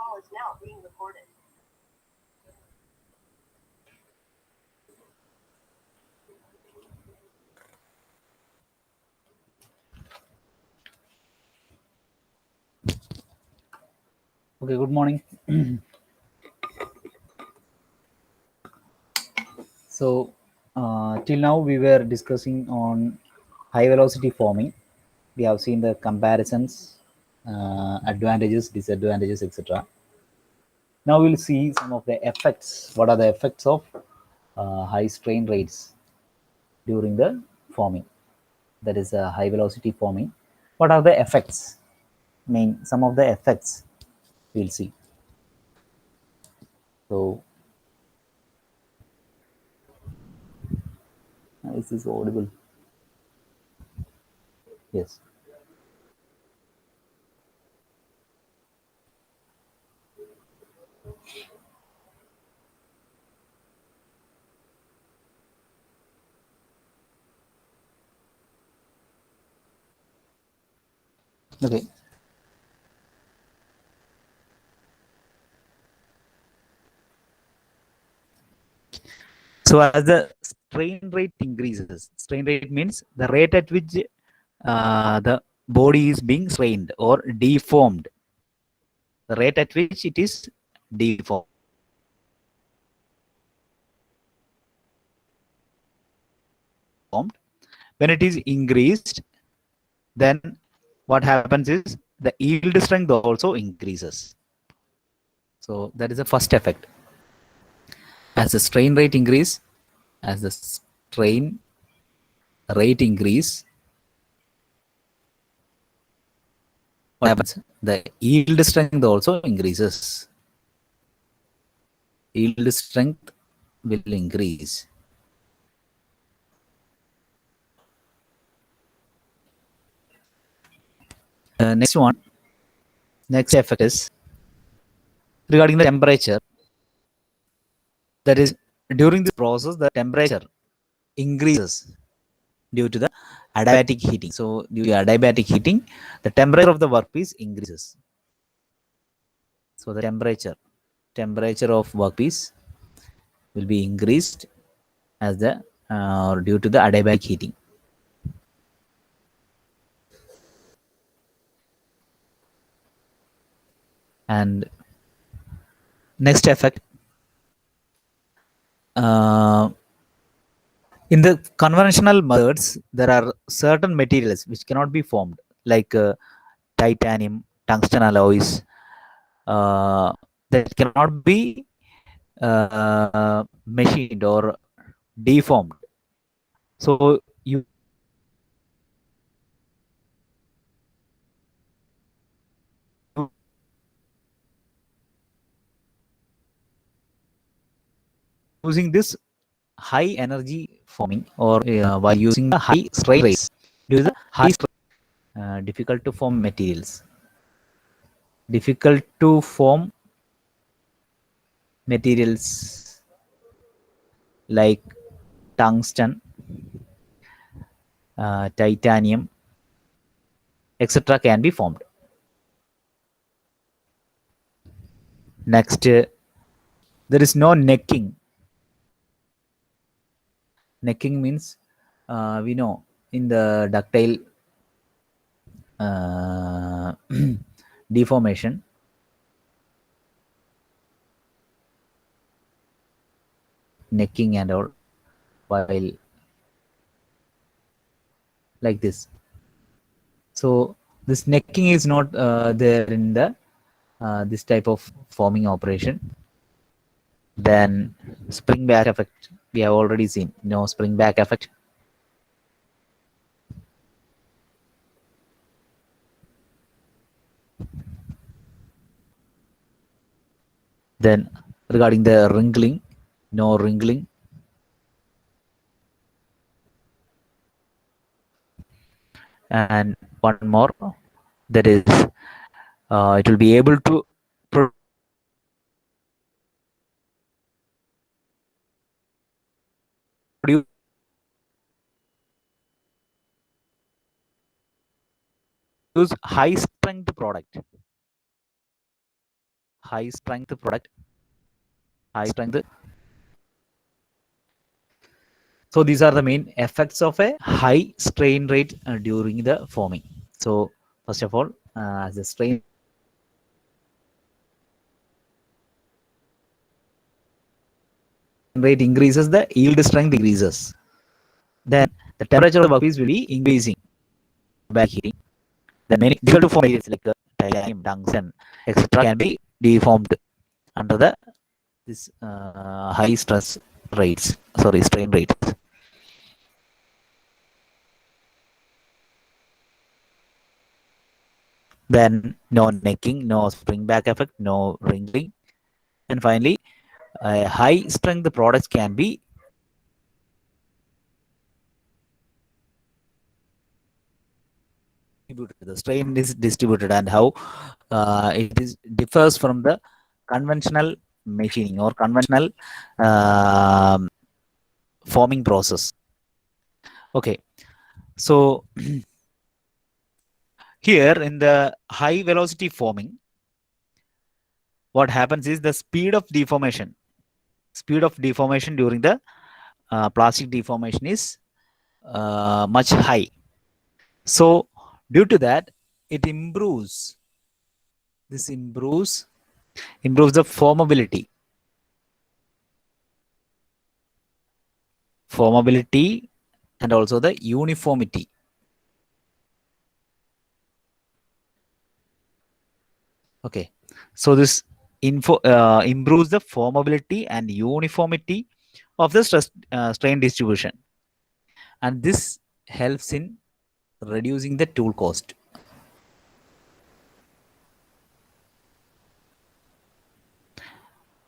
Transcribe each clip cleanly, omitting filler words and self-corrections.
call is now being recorded. Okay, good morning. So, till now we were discussing on high velocity forming. We have seen the comparisons, advantages, disadvantages, etc. Now we'll see some of the effects. What are the effects of high strain rates during the forming? That is high velocity forming. What are the effects? Some of the effects we'll see. So, this is audible. Yes. Okay. So as the strain rate increases, strain rate means the rate at which the body is being strained or deformed. The rate at which it is deformed. When it is increased, then what happens is the yield strength also increases. So that is the first effect. As the strain rate increase, as the strain rate increase, what happens? The yield strength also increases. Yield strength will increase. Next effect is regarding the temperature. That is, during this process, the temperature increases due to the adiabatic heating. So, due to adiabatic heating, the temperature of the workpiece increases. So, the temperature of workpiece will be increased as the due to the adiabatic heating. And next effect, in the conventional methods, there are certain materials which cannot be formed, like titanium, tungsten alloys, that cannot be machined or deformed. So you using this high energy forming or while using the high strain rates due to the high strain, difficult to form materials. Difficult to form materials like tungsten, titanium, etc. can be formed. Next, there is no necking. Necking means we know in the ductile deformation, necking and all, while like this. So this necking is not there in the this type of forming operation. Then spring back effect, we have already seen. No spring back effect. Then regarding the wrinkling, no wrinkling. And one more, that is it will be able to produce high strength product. high strength product, high strength. So these are the main effects of a high strain rate during the forming. So first of all, as the strain rate increases, the yield strength increases. Then the temperature of the workpiece will be increasing by heating. Then many difficult to form areas like titanium, tungsten, etc. can be deformed under the this high stress rates. Sorry, strain rates. Then no necking, no spring back effect, no wrinkling, and finally, high strength products can be distributed. The strain is distributed, and how it is differs from the conventional machining or conventional um forming process. Okay, so here in the high velocity forming, what happens is the speed of deformation. Speed of deformation during the plastic deformation is much high. So due to that, it improves. This improves the formability and also the uniformity. Okay, so this improves the formability and uniformity of the strain distribution, and this helps in reducing the tool cost.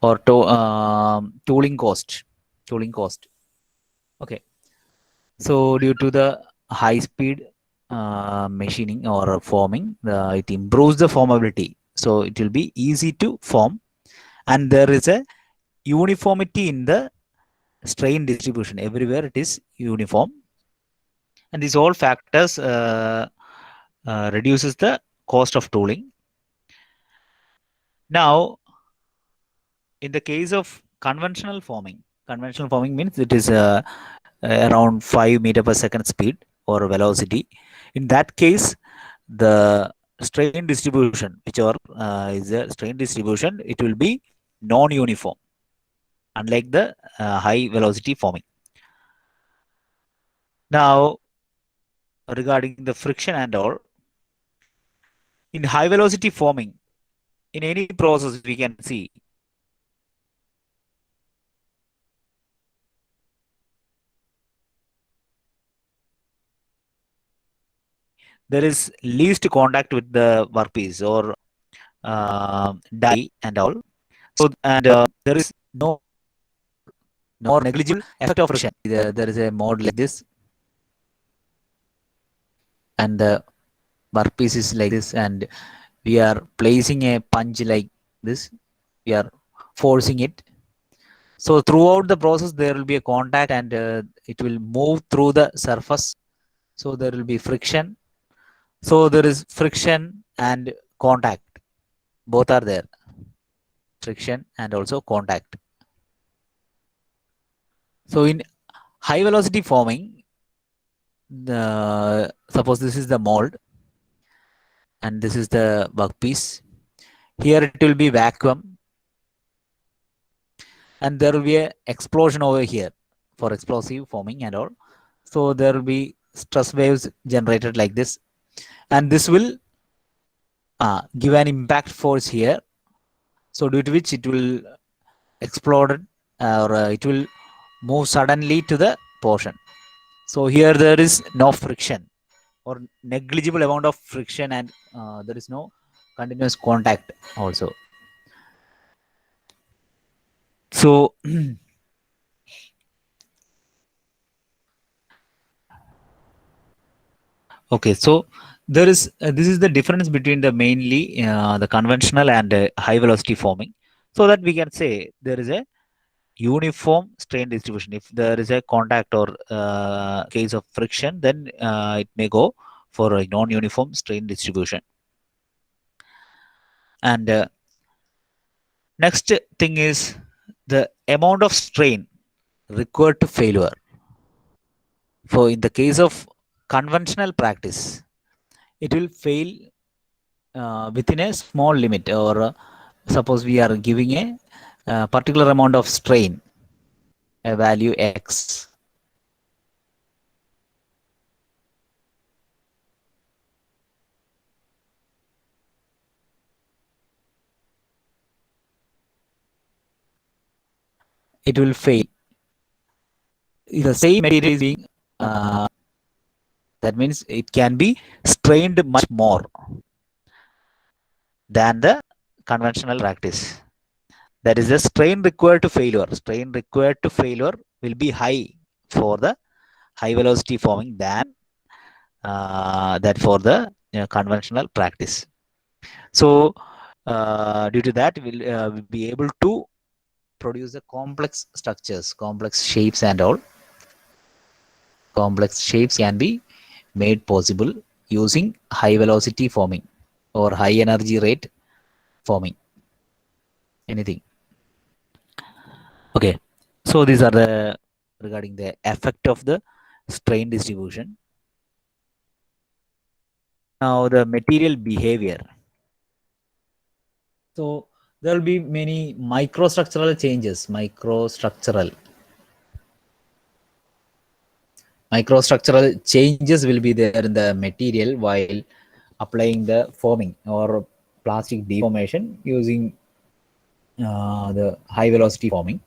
Or tooling cost. Okay, so due to the high speed machining or forming, it improves the formability, so it will be easy to form, and there is a uniformity in the strain distribution. Everywhere it is uniform, and these all factors reduces the cost of tooling. Now, in the case of conventional forming means it is around 5 meter per second speed or velocity. In that case, the strain distribution, which is a strain distribution, it will be non-uniform, unlike the high velocity forming. Now, regarding the friction and all, in high velocity forming, in any process we can see there is least contact with the workpiece or die and all. So and there is no negligible effect of friction. There is a mode like this, and the workpiece is like this, and we are placing a punch like this. We are forcing it. So throughout the process, there will be a contact, and it will move through the surface. So there will be friction. So there is friction and contact. Both are there. Friction and also contact. So in high velocity forming, suppose this is the mold and this is the workpiece. Here it will be vacuum, and there will be a explosion over here for explosive forming and all. So there will be stress waves generated like this, and this will give an impact force here. So due to which it will explode or it will move suddenly to the portion. So here there is no friction or negligible amount of friction, and there is no continuous contact also. So okay, so there is this is the difference between the mainly the conventional and high velocity forming, so that we can say there is a uniform strain distribution. If there is a contact or case of friction, then it may go for a non-uniform strain distribution. And Next thing is the amount of strain required to failure. For in the case of conventional practice, it will fail within a small limit, or suppose we are giving a particular amount of strain, a value x. It will fail. If the same material is being, that means it can be strained much more than the conventional practice. That is the strain required to failure. Strain required to failure will be high for the high velocity forming than that for the conventional practice. So due to that, we'll be able to produce the complex structures, complex shapes and all. Complex shapes can be made possible using high velocity forming or high energy rate forming. Anything. Okay. So these are the regarding the effect of the strain distribution. Now the material behavior. So there will be many microstructural changes. Microstructural changes will be there in the material while applying the forming or plastic deformation using the high velocity forming.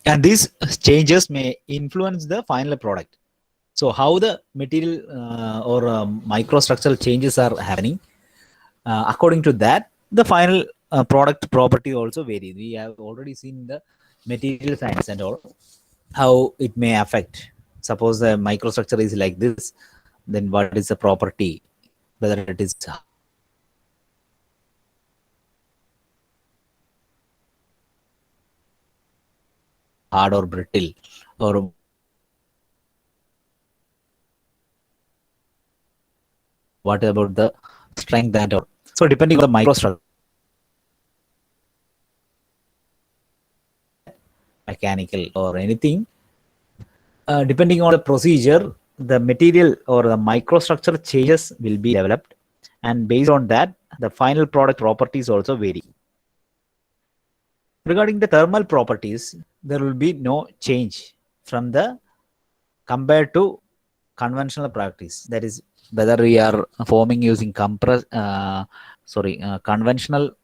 And these changes may influence the final product. So how the material or microstructural changes are happening, according to that, the final product property also varies. We have already seen the material science and all, how it may affect. Suppose the microstructure is like this, then what is the property? Whether it is hard or brittle, or what about the strength and all. So depending on the microstructure, mechanical or anything, depending on the procedure, the material or the microstructure changes will be developed, and based on that, the final product properties also vary. Regarding the thermal properties, there will be no change from the compared to conventional practice. That is, whether we are forming using conventional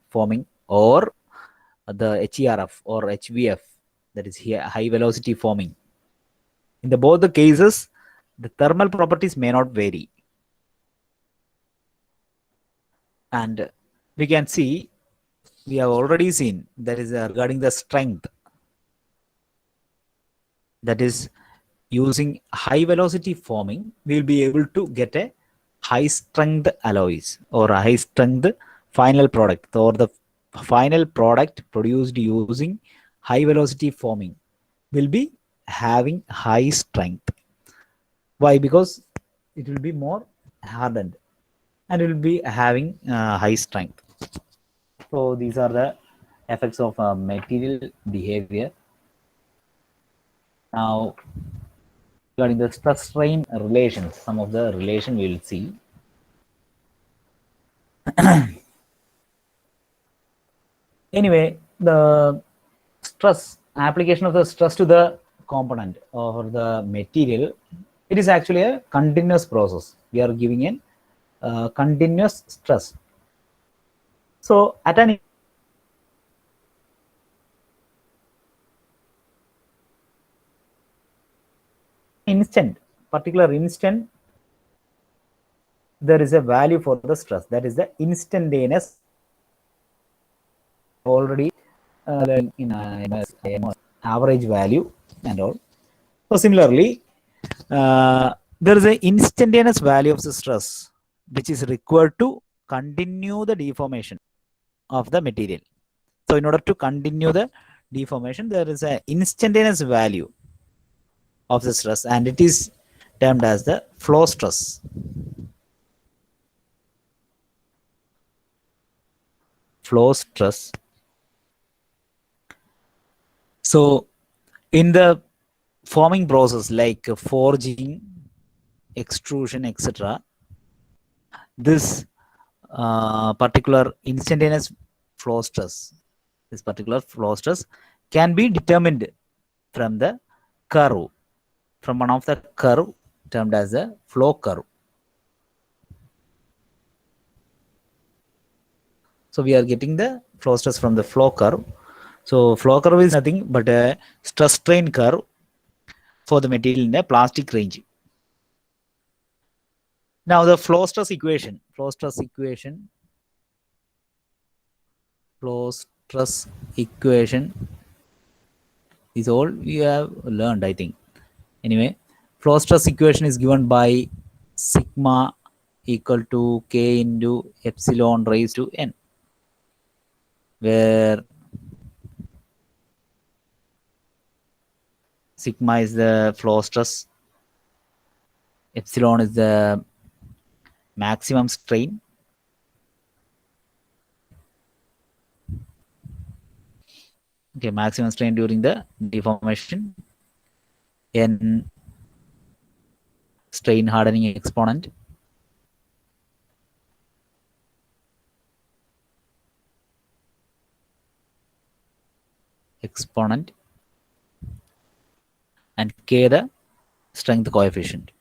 forming or the HERF or HVF, that is here high velocity forming. In the both the cases, the thermal properties may not vary. And we can see, we have already seen, that is regarding the strength. That is, using high velocity forming, we will be able to get a high strength alloys or a high strength final product, or the final product produced using high velocity forming will be having high strength. Why? Because it will be more hardened and it will be having high strength. So these are the effects of material behavior. Now, regarding the stress strain relations, some of the relation we will see. Anyway, the stress, application of the stress to the component or the material, it is actually a continuous process. We are giving a continuous stress. So at an instant, particular instant, there is a value for the stress. That is the instantaneous, already in average value and all. So similarly, there is an instantaneous value of the stress which is required to continue the deformation of the material. So in order to continue the deformation, there is an instantaneous value of the stress, and it is termed as the flow stress. flow stress. So in the forming process like forging, extrusion, etc., this particular instantaneous flow stress, this particular flow stress can be determined from the curve, from one of the curve termed as a flow curve. So we are getting the flow stress from the flow curve. So flow curve is nothing but a stress strain curve for the material in a plastic range. Now the flow stress equation is all we have learned, I think. Anyway, flow stress equation is given by sigma equal to k into epsilon raised to n, where sigma is the flow stress, epsilon is the maximum strain, okay, maximum strain during the deformation, n strain hardening exponent, and k the strength coefficient.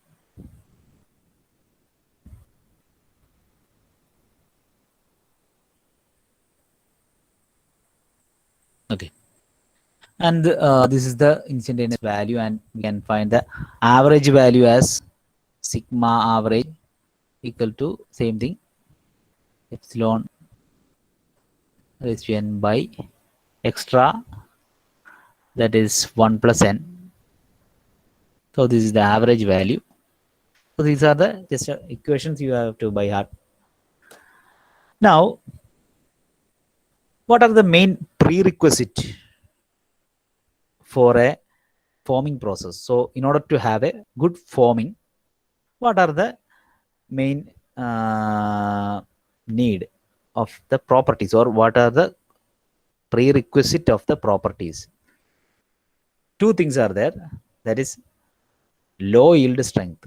Okay, and this is the instantaneous value, and we can find the average value as sigma average equal to same thing, epsilon raised to n by extra, that is 1 plus n. So this is the average value. So these are the just equations you have to by heart. Now, what are the main prerequisite for a forming process? So in order to have a good forming, what are the main need of the properties, or what are the prerequisite of the properties? Two things are there, that is low yield strength.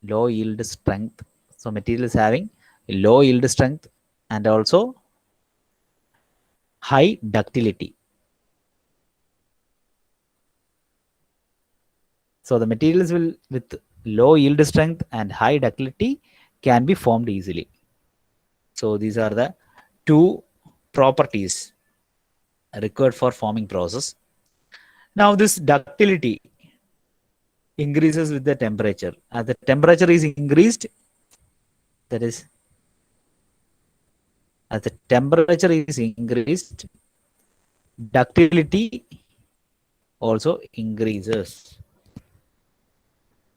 So material is having low yield strength and also high ductility. So the materials will with low yield strength and high ductility can be formed easily. So these are the two properties required for forming process. Now this ductility increases with the temperature. As the temperature is increased, that is, as the temperature is increased, ductility also increases,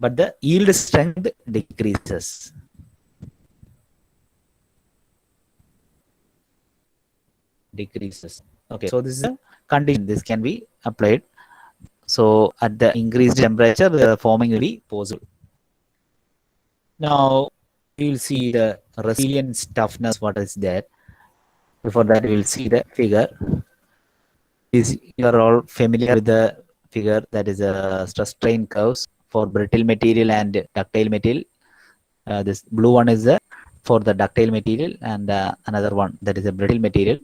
but the yield strength decreases. Okay, so this is a condition. This can be applied. So at the increased temperature, the forming will be possible. Now we will see the resilience toughness, what is there. Before that, we will see the figure. You are all familiar with the figure, that is a stress strain curves for brittle material and ductile material. This blue one is for the ductile material, and another one, that is a brittle material.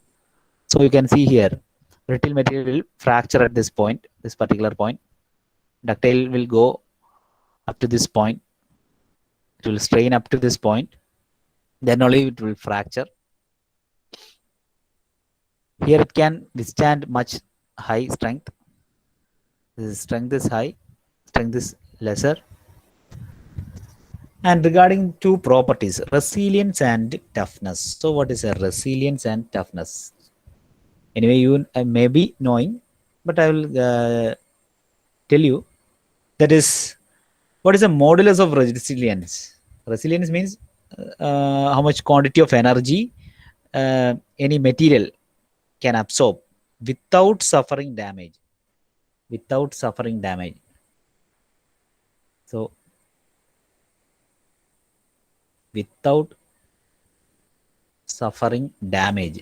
So you can see here, brittle material will fracture at this point, this particular point. Ductile will go up to this point. It will strain up to this point. Then only it will fracture. Here it can withstand much high strength. This strength is high, strength is lesser. And regarding two properties, resilience and toughness. So what is a resilience and toughness? Anyway, you may be knowing, but I will tell you, that is, what is the modulus of resilience? Resilience means how much quantity of energy any material can absorb without suffering damage. So without suffering damage.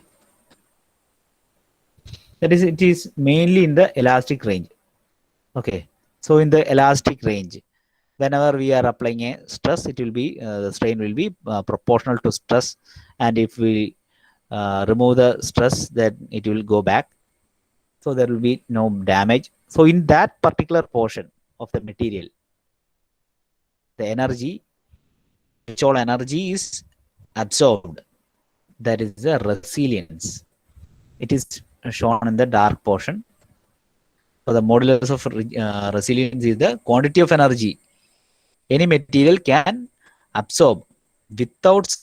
That is, it is mainly in the elastic range. Okay, so in the elastic range, whenever we are applying a stress, it will be the strain will be proportional to stress, and if we remove the stress, then it will go back. So there will be no damage. So in that particular portion of the material, the energy, which all energy is absorbed, that is the resilience. It is shown in the dark portion. So the modulus of resilience is the quantity of energy any material can absorb without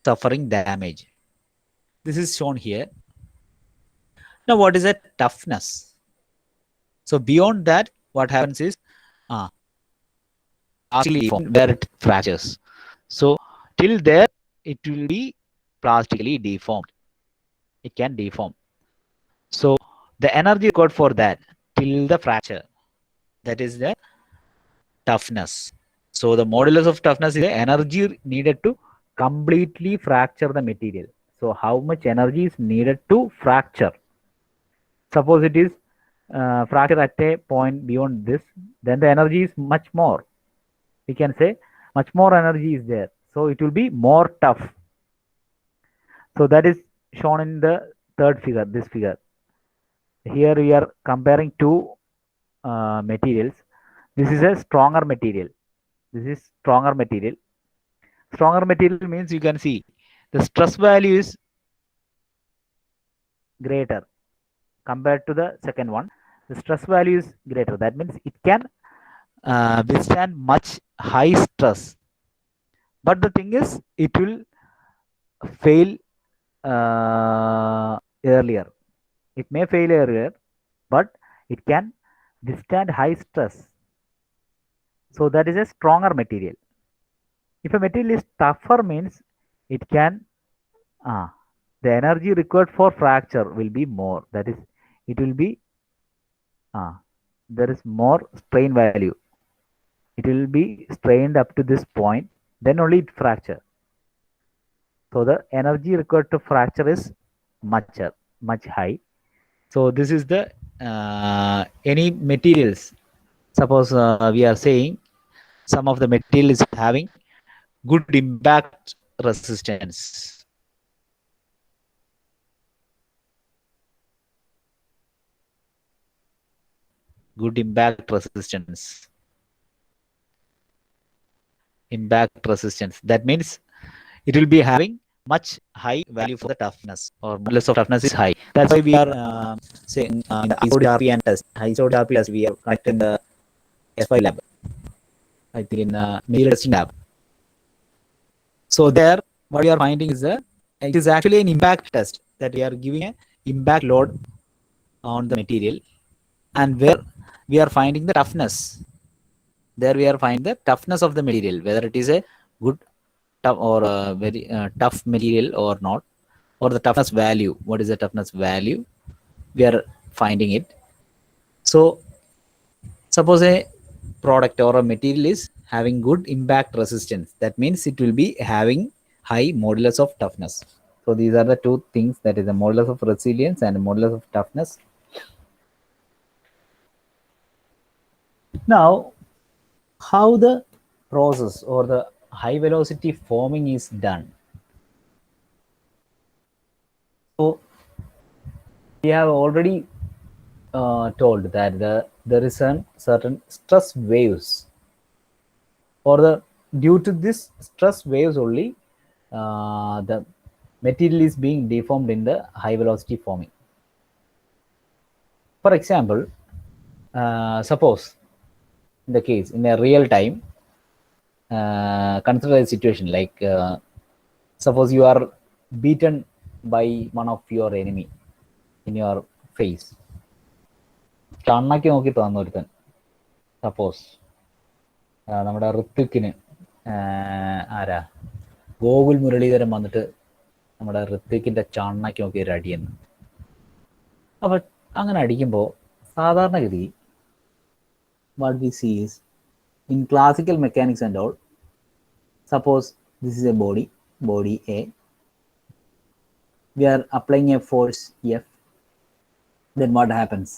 suffering damage. This is shown here. Now, what is a toughness? So beyond that, what happens is where it fractures. So till there, it will be plastically deformed. It can deform. So the energy required for that till the fracture, that is the toughness. So the modulus of toughness is the energy needed to completely fracture the material. So how much energy is needed to fracture? Suppose it is fracture at a point beyond this, then the energy is much more. We can say much more energy is there. So it will be more tough. So that is shown in the third figure, this figure. Here we are comparing two materials. This is a stronger material. This is stronger material. Stronger material means you can see the stress value is greater compared to the second one. The stress value is greater. That means it can withstand much high stress. But the thing is, it will fail earlier. It may fail earlier, but it can withstand high stress. So that is a stronger material. If a material is tougher means it can the energy required for fracture will be more. That is, it will be there is more strain value. It will be strained up to this point, then only it fracture. So the energy required to fracture is much high. So this is the any materials. Suppose we are saying some of the material is having good impact resistance. Good impact resistance. Impact resistance. That means it will be having much high value for the toughness, or modulus of toughness is high. That's why we are saying in the ISO-DRPN test, ISO-DRP test we have conducted in the S5 lab. I think in the material testing lab. So there, what we are finding is that it is actually an impact test, that we are giving an impact load on the material, and where we are finding the toughness. There we are finding the toughness of the material, whether it is a good tough or a very tough material or not, or the toughness value. What is the toughness value? We are finding it. So suppose a product or a material is having good impact resistance, that means it will be having high modulus of toughness. So these are the two things, that is the modulus of resilience and modulus of toughness. Now, how the process or the high velocity forming is done. So we have already told that there is a certain stress waves, or due to this stress waves only the material is being deformed in the high velocity forming. For example, suppose in the case in a real time, consider a situation like suppose you are beaten by one of your enemy in your face. കണ്ണൊക്കെ നോക്കി തന്നു ഒരുത്തൻ. Suppose നമ്മുടെ ഋത്വിക്കിന് ആരാ ഗോകുൽ മുരളീധരൻ വന്നിട്ട് നമ്മുടെ ഋത്വിക്കിന്റെ ചണ്ണയ്ക്ക് നോക്കി ഒരു അടിയെന്ന്. അപ്പൊ അങ്ങനെ അടിക്കുമ്പോൾ സാധാരണഗതി what we see is in classical mechanics and all, suppose this is a body A, we are applying a force F, then what happens?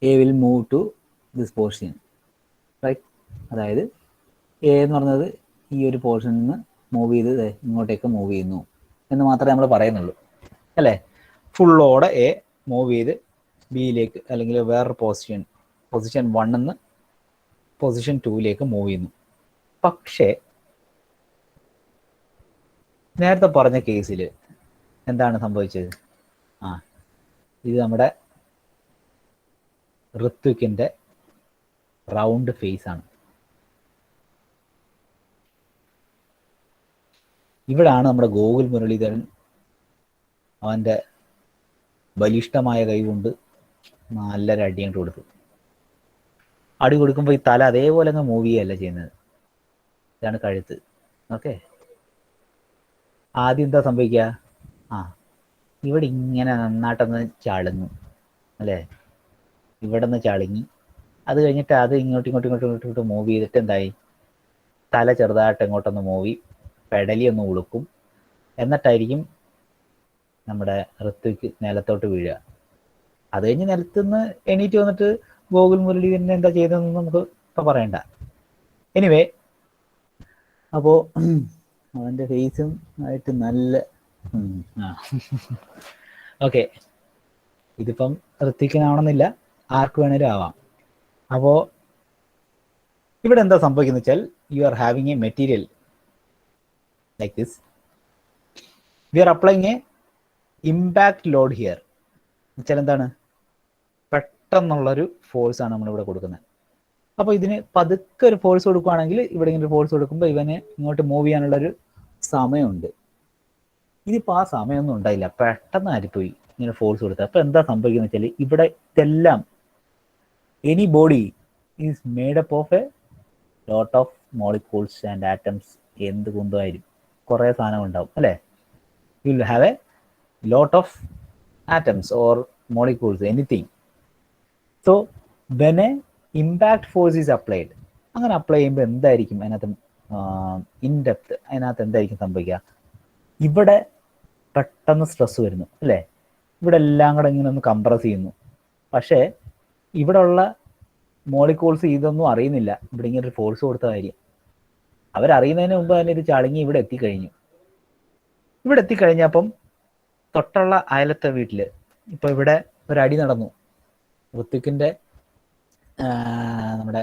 A will move to this portion, right? അതായത് A എന്ന് പറഞ്ഞത് ഈ ഒരു പോർഷനിൽ നിന്ന് move ചെയ്ത് ഇങ്ങോട്ടേക്ക് move ചെയ്യുന്നു എന്ന് മാത്രമേ നമ്മൾ പറയുന്നുള്ളൂ, അല്ലേ? ഫുള്ളോടെ എ മൂവ് ചെയ്ത് ബിയിലേക്ക് അല്ലെങ്കിൽ വേറൊരു പൊസിഷൻ 1 നിന്ന് പൊസിഷൻ 2ലേക്ക് മൂവ് ചെയ്യുന്നു. പക്ഷേ നേരത്തെ പറഞ്ഞ കേസിൽ എന്താണ് സംഭവിച്ചത്? ഇത് നമ്മുടെ ഋത്വിക്കിൻ്റെ റൗണ്ട് ഫേസ് ആണ്. ഇവിടാണ് നമ്മുടെ ഗോകുൽ മുരളീധരൻ അവൻ്റെ ബലിഷ്ഠമായ കൈകൊണ്ട് നല്ലൊരു അടി അങ്ങോട്ട് കൊടുത്തു. അടി കൊടുക്കുമ്പോൾ ഈ തല അതേപോലെ അങ്ങ് മൂവ് ചെയ്യുകയല്ല ചെയ്യുന്നത്. ഇതാണ് കഴുത്ത്. ഓക്കെ, ആദ്യം എന്താ സംഭവിക്കുക? ഇവിടെ ഇങ്ങനെ നന്നായിട്ടൊന്ന് ചളുങ്ങും, അല്ലേ? ഇവിടെ നിന്ന് ചളുങ്ങി, അത് കഴിഞ്ഞിട്ട് അത് ഇങ്ങോട്ട് മൂവ് ചെയ്തിട്ട് എന്തായി? തല ചെറുതായിട്ട് ഇങ്ങോട്ടൊന്ന് മൂവി പെടലി ഒന്ന് ഉളുക്കും. എന്നിട്ടായിരിക്കും നമ്മുടെ ഋത്വിക്ക് നിലത്തോട്ട് വീഴുക. അത് കഴിഞ്ഞ് നിലത്തുനിന്ന് എണീറ്റ് വന്നിട്ട് ഗോകുൽ മുരളീധരൻ എന്താ ചെയ്തതെന്ന് നമുക്ക് ഇപ്പം പറയണ്ട. എനിവേ, അപ്പോൾ അവൻ്റെ ഫേസും ആയിട്ട് നല്ല ഓക്കെ, ഇതിപ്പം ഋത്വിക്കിനാവണമെന്നില്ല, ആർക്ക് വേണേലും ആവാം. അപ്പോൾ ഇവിടെ എന്താ സംഭവിക്കുന്നത് വെച്ചാൽ, you are having A material like this, we are applying a impact load here. എന്നുവെച്ചാൽ എന്താണ്? പെട്ടെന്നുള്ളൊരു ഫോഴ്സാണ് നമ്മളിവിടെ കൊടുക്കുന്നത്. അപ്പോൾ ഇതിന് പതുക്കെ ഒരു ഫോഴ്സ് കൊടുക്കുകയാണെങ്കിൽ ഇവിടെ ഇങ്ങനെ ഒരു ഫോഴ്സ് കൊടുക്കുമ്പോൾ ഇവന് ഇങ്ങോട്ട് മൂവ് ചെയ്യാനുള്ളൊരു സമയമുണ്ട്. ഇതിപ്പോൾ ആ സമയമൊന്നും ഉണ്ടായില്ല, പെട്ടെന്ന് ആരിപ്പോയി ഇങ്ങനെ ഫോഴ്സ് കൊടുത്തത്. അപ്പോൾ എന്താ സംഭവിക്കുന്നത് വെച്ചാൽ, ഇവിടെ ഇതെല്ലാം any body is made up of a lot of molecules and atoms. എന്ത് കുന്തമായാലും കുറേ സാധനം ഉണ്ടാവും, അല്ലേ? You will have a lot of atoms or molecules, anything. So when A impact force is applied, അങ്ങനെ അപ്ലൈ ചെയ്യുമ്പോൾ എന്തായിരിക്കും അതിനകത്ത് ഇൻ ഡെപ്ത്, അതിനകത്ത് എന്തായിരിക്കും സംഭവിക്കുക? ഇവിടെ പെട്ടെന്ന് സ്ട്രെസ് വരുന്നു, അല്ലേ? ഇവിടെ എല്ലാം കൂടെ ഇങ്ങനെ ഒന്ന് കംപ്രസ് ചെയ്യുന്നു. പക്ഷേ ഇവിടെ ഉള്ള മോളിക്യൂൾസ് ഇതൊന്നും അറിയുന്നില്ല, ഇവിടെ ഇങ്ങനെ ഒരു ഫോഴ്സ് കൊടുത്ത കാര്യം. അവരറിയുന്നതിന് മുമ്പ് തന്നെ ഇത് ചളുങ്ങി ഇവിടെ എത്തിക്കഴിഞ്ഞു. ഇവിടെ എത്തിക്കഴിഞ്ഞപ്പം തൊട്ടുള്ള അയലത്തെ വീട്ടിൽ ഇപ്പോൾ ഇവിടെ ഒരടി നടന്നു. ഋത്വിക്കിൻ്റെ നമ്മുടെ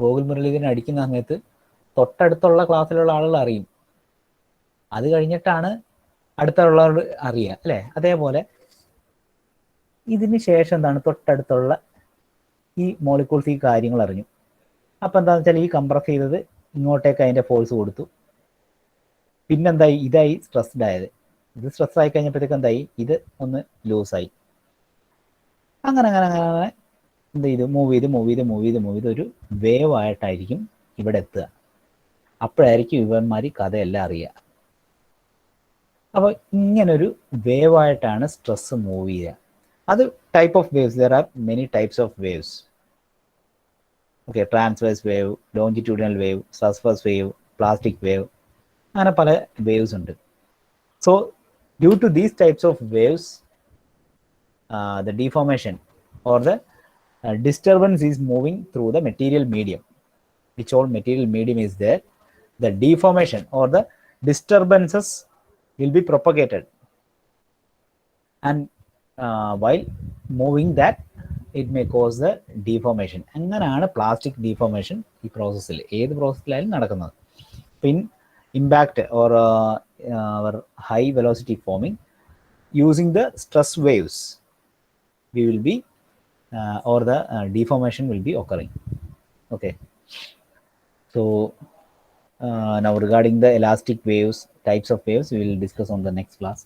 ഗോകുൽ മുരളീധരൻ അടിക്കുന്ന സമയത്ത് തൊട്ടടുത്തുള്ള ക്ലാസ്സിലുള്ള ആളുകൾ അറിയും. അത് കഴിഞ്ഞിട്ടാണ് അടുത്തുള്ളവർ അറിയുക, അല്ലേ? അതേപോലെ ഇതിന് ശേഷം എന്താണ്, തൊട്ടടുത്തുള്ള ഈ മോളിക്യൂൾസ് ഈ കാര്യങ്ങൾ അറിഞ്ഞു. അപ്പം എന്താണെന്ന് വെച്ചാൽ, ഈ കംപ്രസ് ചെയ്തത് ഇങ്ങോട്ടേക്ക് അതിൻ്റെ ഫോഴ്സ് കൊടുത്തു. പിന്നെന്തായി? ഇതായി സ്ട്രെസ്ഡ് ആയത്. ഇത് സ്ട്രെസ് ആയി കഴിഞ്ഞപ്പോഴത്തേക്ക് എന്തായി? ഇത് ഒന്ന് ലൂസായി. അങ്ങനെ എന്ത് ചെയ്തു? മൂവ് ചെയ്ത് ഒരു വേവ് ആയിട്ടായിരിക്കും ഇവിടെ എത്തുക. അപ്പോഴായിരിക്കും ഇവന്മാർ കഥയെല്ലാം അറിയുക. അപ്പോൾ ഇങ്ങനൊരു വേവ് ആയിട്ടാണ് സ്ട്രെസ് മൂവ് ചെയ്യുക. അത് type of waves, there are many types of waves. Okay, transverse wave, longitudinal wave, സസ്വേഴ്സ് വേവ്, പ്ലാസ്റ്റിക് വേവ്, അങ്ങനെ പല വേവ്സ് ഉണ്ട്. So due to these types of waves, the deformation or the disturbance is moving through the material medium. Which all material medium is there, the deformation or the disturbances will be propagated, and while moving that it may cause the deformation. അങ്ങനെയാണ് plastic deformation ഈ പ്രോസസ്സിൽ, ഏത് പ്രോസസ്സിലായാലും നടക്കുന്നത്. പിന്നെ impact or high velocity forming using the stress waves, we will be or the deformation will be occurring. Okay, so now regarding the elastic waves, types of waves, we will discuss on the next class.